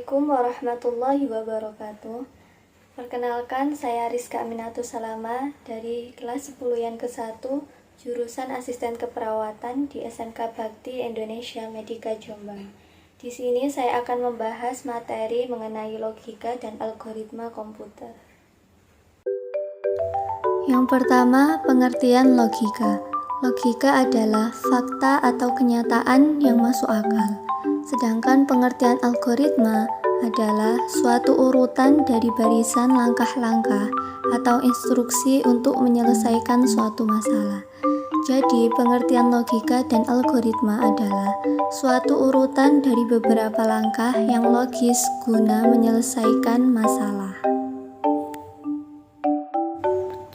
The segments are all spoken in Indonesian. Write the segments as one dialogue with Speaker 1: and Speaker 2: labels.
Speaker 1: Assalamualaikum warahmatullahi wabarakatuh. Perkenalkan, saya Rizka Aminatus Salama dari kelas 10 yang ke-1, jurusan Asisten Keperawatan di SMK Bakti Indonesia Medika Jombang. Di sini saya akan membahas materi mengenai logika dan algoritma komputer. Yang pertama, pengertian logika. Logika adalah fakta atau kenyataan yang masuk akal. Sedangkan pengertian algoritma adalah suatu urutan dari barisan langkah-langkah atau instruksi untuk menyelesaikan suatu masalah. Jadi, pengertian logika dan algoritma adalah suatu urutan dari beberapa langkah yang logis guna menyelesaikan masalah.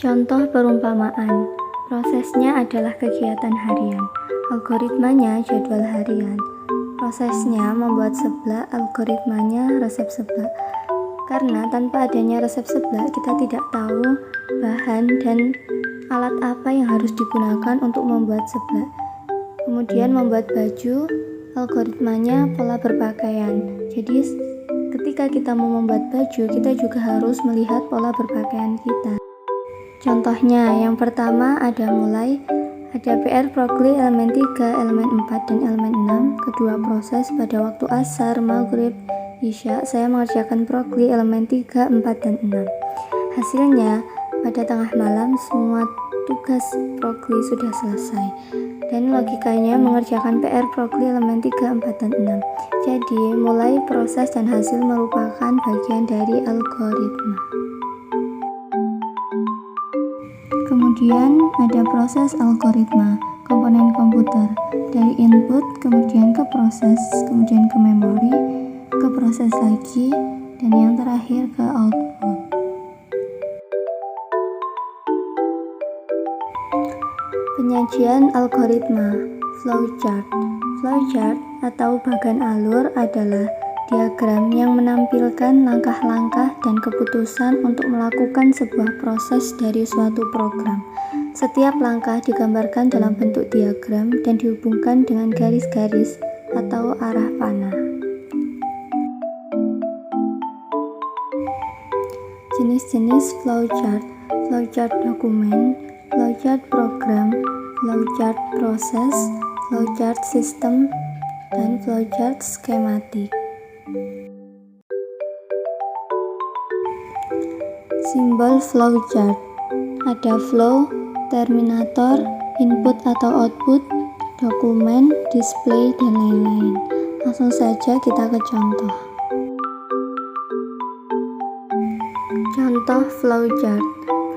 Speaker 1: Contoh perumpamaan. Prosesnya adalah kegiatan harian. Algoritmanya jadwal harian. Prosesnya membuat seblak, algoritmanya resep seblak. Karena tanpa adanya resep seblak, kita tidak tahu bahan dan alat apa yang harus digunakan untuk membuat seblak. Kemudian membuat baju, algoritmanya pola berpakaian. Jadi ketika kita mau membuat baju, kita juga harus melihat pola berpakaian kita. Contohnya, yang pertama ada PR Prokli elemen 3, elemen 4, dan elemen 6. Kedua proses pada waktu asar, maghrib, isya, saya mengerjakan Prokli elemen 3, 4, dan 6. Hasilnya, pada tengah malam semua tugas Prokli sudah selesai. Dan logikanya mengerjakan PR Prokli elemen 3, 4, dan 6. Jadi, mulai proses dan hasil merupakan bagian dari algoritma. Kemudian ada proses algoritma, komponen komputer, dari input, kemudian ke proses, kemudian ke memori, ke proses lagi, dan yang terakhir ke output. Penyajian algoritma, flowchart. Flowchart atau bagan alur adalah diagram yang menampilkan langkah-langkah dan keputusan untuk melakukan sebuah proses dari suatu program. Setiap langkah digambarkan dalam bentuk diagram dan dihubungkan dengan garis-garis atau arah panah. Jenis-jenis flowchart: flowchart dokumen, flowchart program, flowchart proses, flowchart sistem, dan flowchart skematik. Simbol flowchart. Ada flow, terminator, input atau output, dokumen, display, dan lain-lain. Langsung saja kita ke contoh. Contoh flowchart.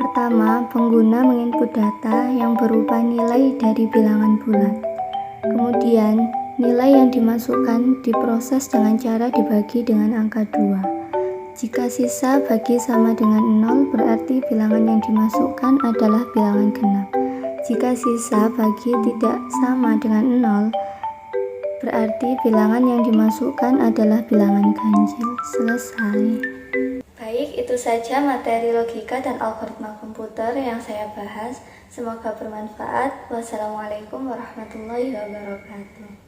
Speaker 1: Pertama, pengguna menginput data yang berupa nilai dari bilangan bulat. Kemudian, nilai yang dimasukkan diproses dengan cara dibagi dengan angka 2. Jika sisa bagi sama dengan 0, berarti bilangan yang dimasukkan adalah bilangan genap. Jika sisa bagi tidak sama dengan 0, berarti bilangan yang dimasukkan adalah bilangan ganjil. Selesai. Baik, itu saja materi logika dan algoritma komputer yang saya bahas. Semoga bermanfaat. Wassalamualaikum warahmatullahi wabarakatuh.